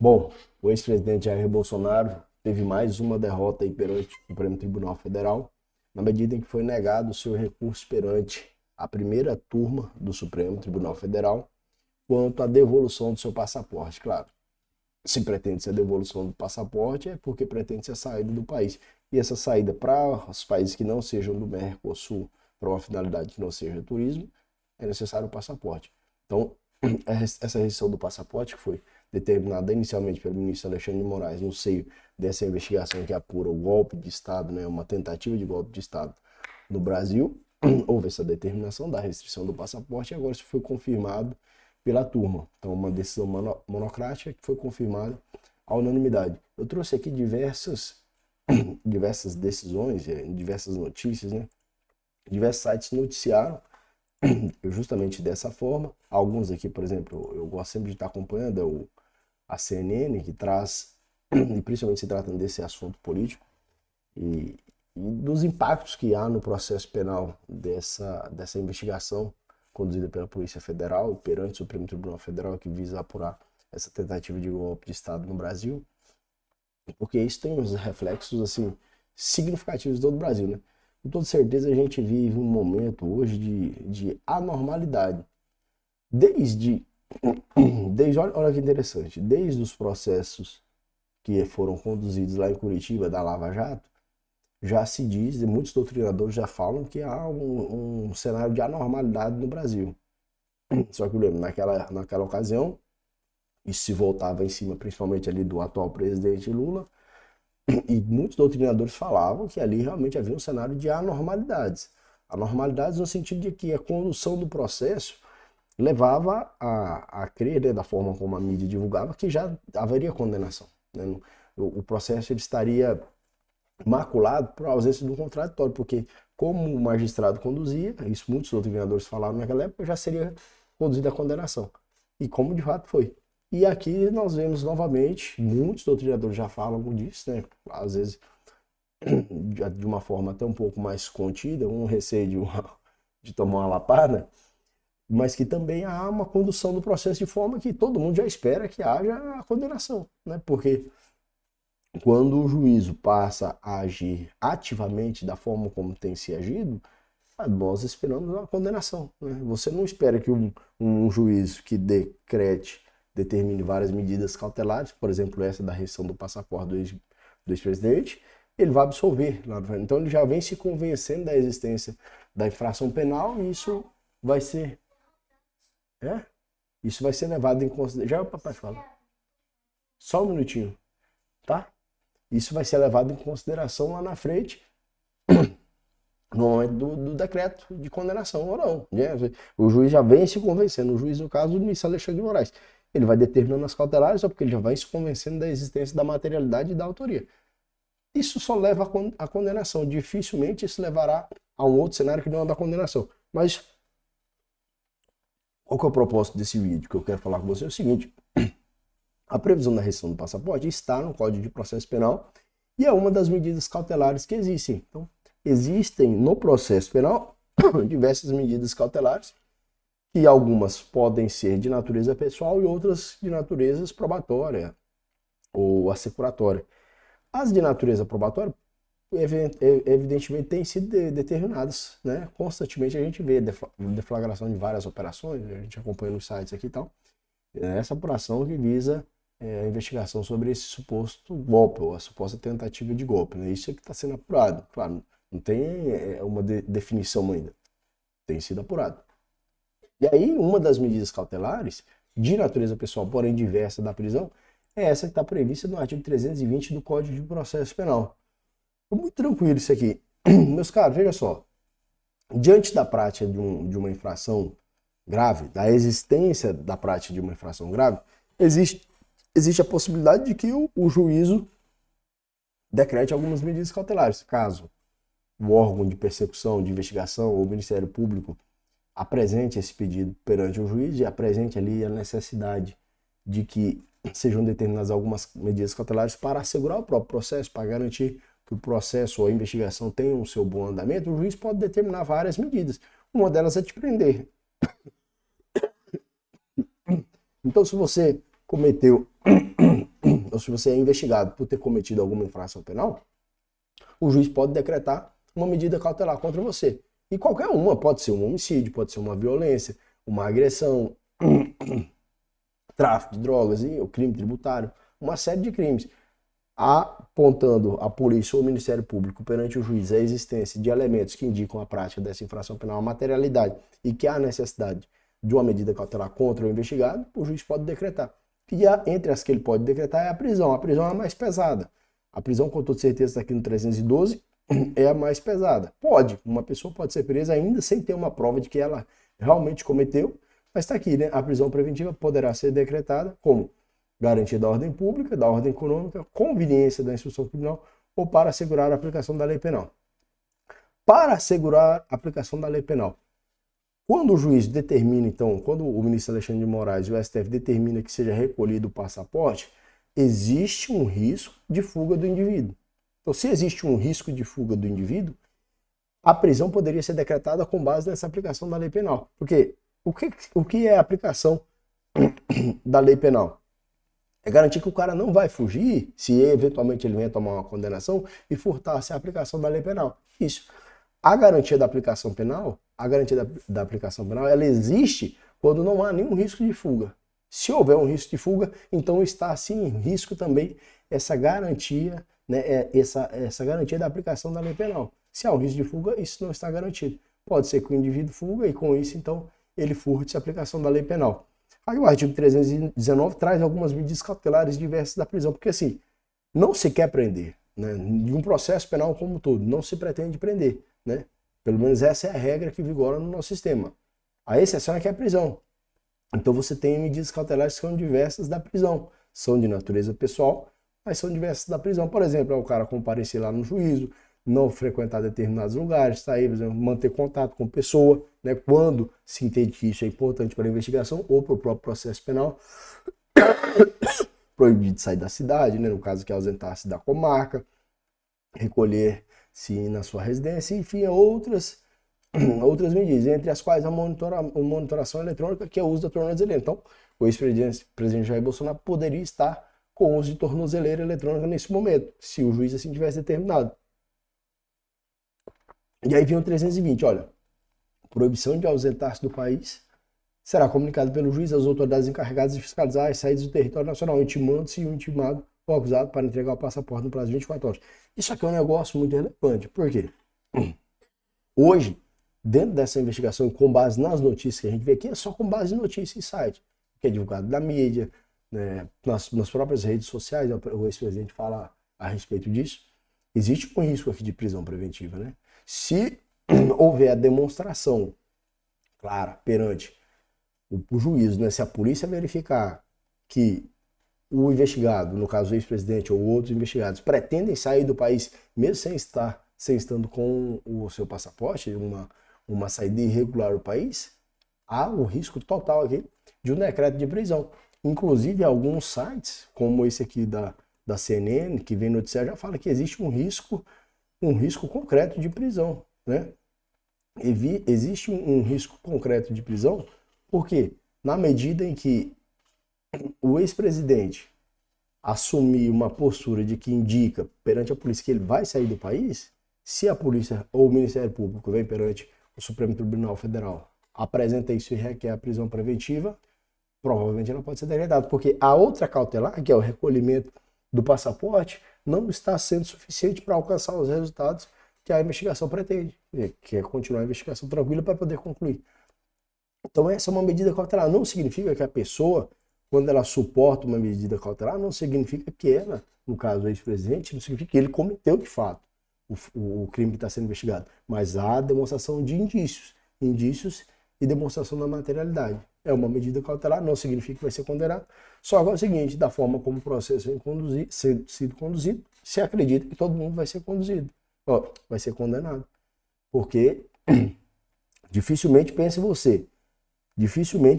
Bom, o ex-presidente Jair Bolsonaro teve mais uma derrota aí perante o Supremo Tribunal Federal, na medida em que foi negado o seu recurso perante a primeira turma do Supremo Tribunal Federal quanto à devolução do seu passaporte. Claro, se pretende-se a devolução do passaporte é porque pretende-se a saída do país. E essa saída para os países que não sejam do Mercosul, para uma finalidade que não seja turismo, é necessário o passaporte. Então, essa restrição do passaporte, que foi determinada inicialmente pelo ministro Alexandre de Moraes no seio dessa investigação que apura o golpe de Estado, né, uma tentativa de golpe de Estado no Brasil, houve essa determinação da restrição do passaporte e agora isso foi confirmado pela turma. Então, uma decisão monocrática que foi confirmada à unanimidade. Eu trouxe aqui diversas decisões, diversas notícias, né? Diversos sites noticiaram justamente dessa forma. Alguns aqui, por exemplo, eu gosto sempre de estar acompanhando, a CNN, que traz, e principalmente se tratando desse assunto político, e dos impactos que há no processo penal dessa investigação conduzida pela Polícia Federal perante o Supremo Tribunal Federal, que visa apurar essa tentativa de golpe de Estado no Brasil, porque isso tem uns reflexos assim significativos em todo o Brasil, né? Com toda certeza a gente vive um momento hoje de anormalidade. Desde olha que interessante, desde os processos que foram conduzidos lá em Curitiba, da Lava Jato, já se diz, e muitos doutrinadores já falam que há um cenário de anormalidade no Brasil. Só que eu lembro, naquela ocasião, isso se voltava em cima principalmente ali do atual presidente Lula, e muitos doutrinadores falavam que ali realmente havia um cenário de anormalidades. Anormalidades no sentido de que a condução do processo levava a crer, né, da forma como a mídia divulgava, que já haveria condenação, né? O processo ele estaria maculado por ausência de um contraditório, porque como o magistrado conduzia, isso muitos doutrinadores falaram naquela época, já seria conduzida a condenação. E como de fato foi. E aqui nós vemos novamente, muitos doutrinadores já falam disso, né? Às vezes de uma forma até um pouco mais contida, um receio de tomar uma lapada, mas que também há uma condução do processo de forma que todo mundo já espera que haja a condenação, né? Porque quando o juízo passa a agir ativamente da forma como tem se agido, nós esperamos a condenação, né? Você não espera que um juiz que determine várias medidas cautelares, por exemplo, essa da restrição do passaporte do ex-presidente, ele vai absolver lá. Então ele já vem se convencendo da existência da infração penal e isso vai ser... Isso vai ser levado em consideração... Já o papai fala. Só um minutinho, tá? Isso vai ser levado em consideração lá na frente, no momento do decreto de condenação ou não. Né? O juiz já vem se convencendo, o juiz, no caso, do ministro Alexandre de Moraes. Ele vai determinando as cautelares só porque ele já vai se convencendo da existência da materialidade e da autoria. Isso só leva à condenação. Dificilmente isso levará a um outro cenário que não é da condenação. Mas qual que é o propósito desse vídeo que eu quero falar com você? É o seguinte: a previsão da restrição do passaporte está no Código de Processo Penal e é uma das medidas cautelares que existem. Então, existem no processo penal diversas medidas cautelares, que algumas podem ser de natureza pessoal e outras de natureza probatória ou assecuratória. As de natureza probatória, evidentemente, têm sido determinadas, né? Constantemente a gente vê deflagração de várias operações, a gente acompanha nos sites aqui e tal. Essa apuração que visa a investigação sobre esse suposto golpe, ou a suposta tentativa de golpe, né? Isso é que está sendo apurado. Claro, não tem uma definição ainda. Tem sido apurado. E aí, uma das medidas cautelares, de natureza pessoal, porém diversa da prisão, é essa que está prevista no artigo 320 do Código de Processo Penal. É muito tranquilo isso aqui. Meus caros, veja só. Diante da prática de uma infração grave, da existência da prática de uma infração grave, existe a possibilidade de que o juízo decrete algumas medidas cautelares. Caso o órgão de persecução, de investigação ou o Ministério Público apresente esse pedido perante o juiz e apresente ali a necessidade de que sejam determinadas algumas medidas cautelares para assegurar o próprio processo, para garantir que o processo ou a investigação tenham o seu bom andamento, o juiz pode determinar várias medidas. Uma delas é te prender. Então, se você cometeu ou se você é investigado por ter cometido alguma infração penal, o juiz pode decretar uma medida cautelar contra você. E qualquer uma, pode ser um homicídio, pode ser uma violência, uma agressão, tráfico de drogas, o crime tributário, uma série de crimes. Apontando a polícia ou o Ministério Público perante o juiz a existência de elementos que indicam a prática dessa infração penal, a materialidade, e que há necessidade de uma medida cautelar contra o investigado, o juiz pode decretar. E entre as que ele pode decretar é a prisão. A prisão é a mais pesada. A prisão, com toda certeza, está aqui no 312, é a mais pesada. Uma pessoa pode ser presa ainda sem ter uma prova de que ela realmente cometeu, mas está aqui, né? A prisão preventiva poderá ser decretada como garantia da ordem pública, da ordem econômica, conveniência da instrução criminal ou para assegurar a aplicação da lei penal. Para assegurar a aplicação da lei penal, quando o juiz determina, então, quando o ministro Alexandre de Moraes e o STF determina que seja recolhido o passaporte, existe um risco de fuga do indivíduo. Então, se existe um risco de fuga do indivíduo, a prisão poderia ser decretada com base nessa aplicação da lei penal. Porque o que é a aplicação da lei penal? É garantir que o cara não vai fugir se eventualmente ele venha tomar uma condenação e furtar-se a aplicação da lei penal. Isso. A garantia da aplicação penal, ela existe quando não há nenhum risco de fuga. Se houver um risco de fuga, então está sim em risco também essa garantia, né, essa garantia da aplicação da lei penal. Se há um risco de fuga, isso não está garantido. Pode ser que o indivíduo fuga e com isso, então, ele furte a aplicação da lei penal. Aí o artigo 319 traz algumas medidas cautelares diversas da prisão, porque assim, não se quer prender, né? De um processo penal como um todo, não se pretende prender, né? Pelo menos essa é a regra que vigora no nosso sistema. A exceção é que é a prisão. Então você tem medidas cautelares que são diversas da prisão, são de natureza pessoal, mas são diversas da prisão. Por exemplo, é o cara comparecer lá no juízo, não frequentar determinados lugares, sair, por exemplo, manter contato com pessoa, né, quando se entende que isso é importante para a investigação ou para o próprio processo penal, proibir de sair da cidade, né, no caso que é ausentar-se da comarca, recolher-se na sua residência, enfim, outras medidas, entre as quais a monitoração eletrônica, que é o uso da tornozeleira. Então, o ex-presidente Jair Bolsonaro poderia estar com o uso de tornozeleira eletrônica nesse momento, se o juiz assim tivesse determinado. E aí vem o 320, olha, proibição de ausentar-se do país será comunicado pelo juiz às autoridades encarregadas de fiscalizar as saídas do território nacional, intimando-se o intimado ou acusado para entregar o passaporte no prazo de 24 horas. Isso aqui é um negócio muito relevante. Por quê? Hoje, dentro dessa investigação, com base nas notícias que a gente vê aqui, é só com base em notícias e site, que é divulgado na mídia, né, nas próprias redes sociais, o ex-presidente fala a respeito disso. Existe um risco aqui de prisão preventiva, né? Se houver a demonstração clara perante o juízo, né, se a polícia verificar que o investigado, no caso o ex-presidente ou outros investigados, pretendem sair do país mesmo sem estando com o seu passaporte, uma saída irregular do país, há um risco total aqui de um decreto de prisão. Inclusive alguns sites, como esse aqui da CNN, que vem noticiar, já fala que existe um risco concreto de prisão, né? Existe um risco concreto de prisão, porque na medida em que o ex-presidente assumir uma postura de que indica perante a polícia que ele vai sair do país, se a polícia ou o Ministério Público vem perante o Supremo Tribunal Federal, apresenta isso e requer a prisão preventiva, provavelmente ela pode ser decretada, porque a outra cautelar, que é o recolhimento do passaporte, não está sendo suficiente para alcançar os resultados que a investigação pretende, que é continuar a investigação tranquila para poder concluir. Então essa é uma medida cautelar. Não significa que a pessoa, quando ela suporta uma medida cautelar, não significa que ela, no caso do ex-presidente, não significa que ele cometeu de fato o crime que está sendo investigado. Mas há demonstração de indícios e demonstração da materialidade. É uma medida cautelar, não significa que vai ser condenado. Só que é o seguinte, da forma como o processo vem sido conduzido, se acredita que todo mundo vai ser conduzido, vai ser condenado. Porque dificilmente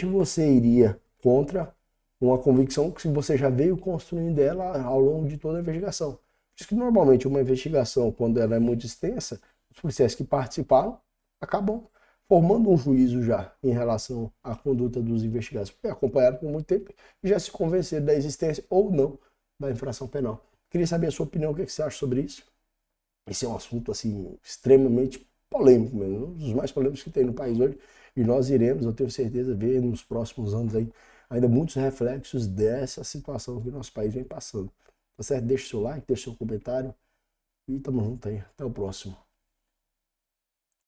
você iria contra uma convicção que você já veio construindo ela ao longo de toda a investigação. Por isso que normalmente uma investigação, quando ela é muito extensa, os policiais que participaram acabam formando um juízo já em relação à conduta dos investigados, porque acompanharam por muito tempo e já se convenceram da existência ou não da infração penal. Queria saber a sua opinião, o que você acha sobre isso? Esse é um assunto assim extremamente polêmico mesmo, um dos mais polêmicos que tem no país hoje, e nós iremos, eu tenho certeza, ver nos próximos anos aí ainda muitos reflexos dessa situação que o nosso país vem passando. Tá certo? Deixa o seu like, deixa o seu comentário e tamo junto aí. Até o próximo.